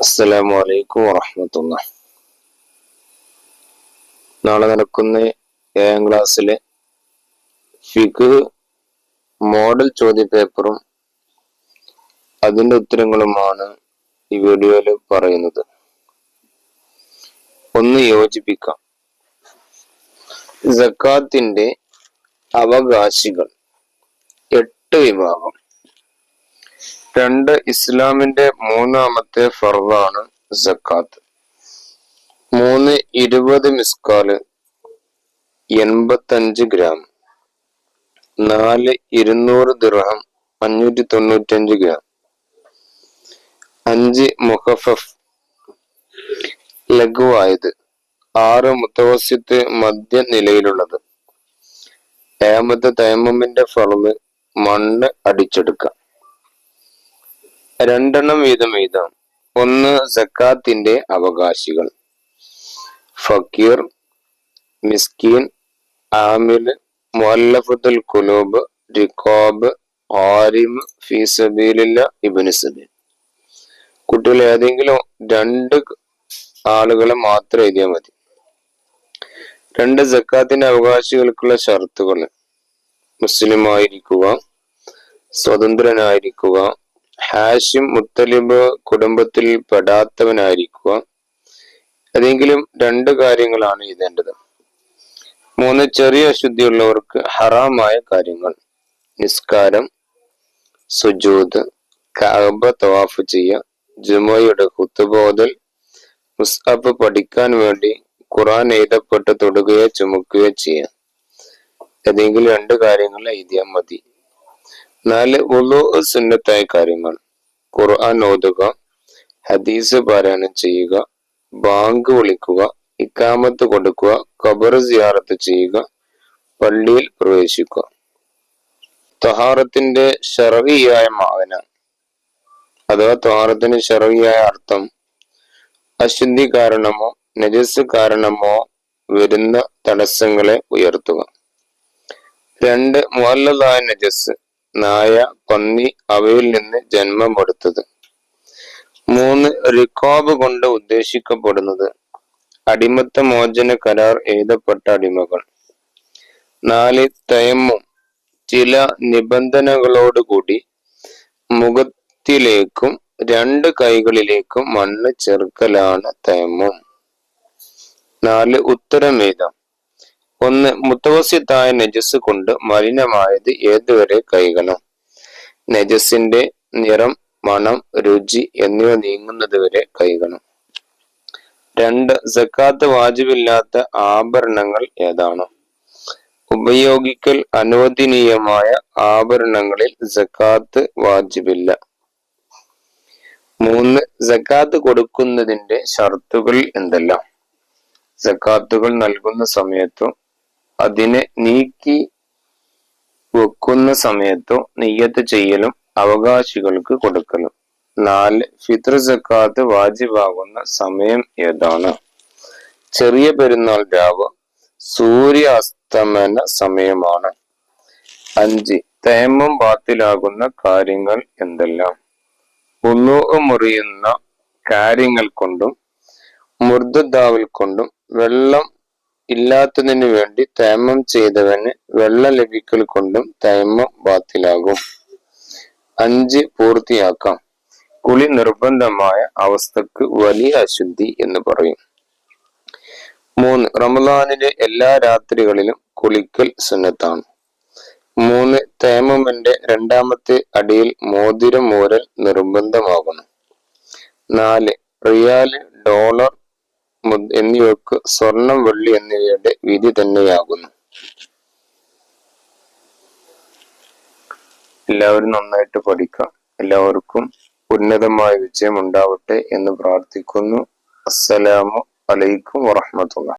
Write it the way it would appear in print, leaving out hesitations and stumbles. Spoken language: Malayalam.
അസ്സലാമു അലൈക്കും വറഹ്മത്തുള്ളാഹി. നാളെ നടക്കുന്ന 7ാം ക്ലാസ്സിലെ ഫിഖ് മോഡൽ ചോദ്യപേപ്പറും അതിന്റെ ഉത്തരങ്ങളുമാണ് ഈ വീഡിയോയിൽ പറയുന്നത്. ഒന്ന് യോജിപ്പിക്കാം. സക്കാത്തിന്റെ അവകാശികൾ 8 വിഭാഗം. 2 ഇസ്ലാമിന്റെ 3ാമത്തെ ഫർദാണ് സക്കാത്ത്. 3 20 മിസ്കാല് 85 ഗ്രാം. 4 200 ദിർഹം 595 ഗ്രാം. 5 മുഖഫഫ് ലഘുവായത്. 6 മുത്തവസ്സിത്ത് മധ്യ നിലയിലുള്ളത്. 7 തയമ്മുമിന്റെ ഫർള് മണ്ണ് അടിച്ചെടുക്കാം. 2 വീതം എഴുതാം. 1 സക്കാത്തിന്റെ അവകാശികൾ: ഫക്കീർ, മിസ്കീൻ, ആമിൽ, മുഅല്ലഫത്തുൽ ഖുലൂബ്, റിഖാബ്, ആരിം, ഫീ സബീലില്ലാഹ്, ഇബ്നു സബീൽ. കുട്ടികൾ ഏതെങ്കിലും 2 ആളുകളെ മാത്രം എഴുതിയാൽ മതി. 2 സക്കാത്തിന്റെ അവകാശികൾക്കുള്ള ഷർത്തുകൾ: മുസ്ലിം ആയിരിക്കുക, സ്വതന്ത്രനായിരിക്കുക, ഹാഷിം മുത്തലിബ് കുടുംബത്തിൽ പെടാത്തവനായിരിക്കുക. ഏതെങ്കിലും 2 കാര്യങ്ങളാണ് എഴുതേണ്ടത്. 3 ചെറിയ അശുദ്ധിയുള്ളവർക്ക് ഹറാമായ കാര്യങ്ങൾ: നിസ്കാരം, സുജൂദ്, കഅബ തവാഫ് ചെയ്യുക, ജുമുഅയുടെ ഖുതുബ ഓതൽ, മുസ്ഹഫ് പഠിക്കാൻ വേണ്ടി ഖുർആൻ എഴുതപ്പെട്ട് തൊടുകയോ ചുമക്കുകയോ ചെയ്യുക. ഏതെങ്കിലും 2 കാര്യങ്ങൾ എഴുതിയാൽ മതി. 4 വുളു സുന്നത്തായ കാര്യങ്ങൾ: ഖുർആൻ ഓതുക, ഹദീസ് പാരായണം ചെയ്യുക, ബാങ്ക് വിളിക്കുക, ഇഖാമത്ത് കൊടുക്കുക, ഖബർ സിയാറത്ത് ചെയ്യുക, പള്ളിയിൽ പ്രവേശിക്കുക. തഹാറത്തിന്റെ ശർഈയായ മാഅന അഥവാ തഹാറത്തിന്റെ ശർഈയായ അർത്ഥം: അശുദ്ധി കാരണമോ നജസ് കാരണമോ വരുന്ന തടസ്സങ്ങളെ ഉയർത്തുക. 2 മുഅല്ലദായ നജസ്: നായ, പന്നി അവയിൽ നിന്ന് ജന്മമെടുത്തത്. 3 റിഖാബ് കൊണ്ട് ഉദ്ദേശിക്കപ്പെടുന്നത്: അടിമത്ത മോചന കരാർ എഴുതപ്പെട്ട അടിമകൾ. 4 തയമ്മും: ചില നിബന്ധനകളോടുകൂടി മുഖത്തിലേക്കും 2 കൈകളിലേക്കും മണ്ണ് ചേർക്കലാണ് തയമ്മും. 4 ഉത്തരം എഴുതാം. 1 മുത്തവസ്സിത്തായ നജസ് കൊണ്ട് മലിനമായത് ഏതുവരെ കഴുകണം? നജസിന്റെ നിറം, മണം, രുചി എന്നിവ നീങ്ങുന്നത് വരെ കഴുകണം. 2 സക്കാത്ത് വാജിബില്ലാത്ത ആഭരണങ്ങൾ ഏതാണ്? ഉപയോഗിക്കൽ അനുവദനീയമായ ആഭരണങ്ങളിൽ സക്കാത്ത് വാജിബില്ല. 3 സക്കാത്ത് കൊടുക്കുന്നതിന്റെ ഷർത്തുകൾ എന്തെല്ലാം? സക്കാത്തുകൾ നൽകുന്ന സമയത്തോ അതിനെ നീക്കി വെക്കുന്ന സമയത്തോ നിയ്യത്ത് ചെയ്യലും അവകാശികൾക്ക് കൊടുക്കലും. 4 ഫിത്ർ സക്കാത്ത് വാജിബാകുന്ന സമയം ഏതാണ്? ചെറിയ പെരുന്നാൾ രാവ്, സൂര്യാസ്തമന സമയമാണ്. 5 തയമ്മും ബാത്തിലാകുന്ന കാര്യങ്ങൾ എന്തെല്ലാം? വുളൂ മുറിയുന്ന കാര്യങ്ങൾ കൊണ്ടും മുർദ്ദാവിൽ കൊണ്ടും വെള്ളം ഇല്ലാത്തതിനു വേണ്ടി തയമ്മം ചെയ്തവന് വെള്ളം ലഭിക്കൽ കൊണ്ടും തയമ്മം ബാത്തിലാകും. 5 പൂർത്തിയാക്കാം. കുളി നിർബന്ധമായ അവസ്ഥക്ക് വലിയ അശുദ്ധി എന്ന് പറയും. 3 റമദാനിലെ എല്ലാ രാത്രികളിലും കുളിക്കൽ സുന്നത്താണ്. 3 തയമ്മുമിന്റെ 2ാമത്തെ അടിയിൽ മോതിരം ഊരൽ നിർബന്ധമാകുന്നു. 4 റിയാല്, ഡോളർ എന്നിവയ്ക്ക് സ്വർണം, വെള്ളി എന്നിവയുടെ വിധി തന്നെയാകുന്നു. എല്ലാവരും നന്നായിട്ട് പഠിക്കാം. എല്ലാവർക്കും ഉന്നതമായ വിജയം ഉണ്ടാവട്ടെ എന്ന് പ്രാർത്ഥിക്കുന്നു. അസ്സലാമു അലൈക്കും വറഹ്മത്തുള്ളാഹി.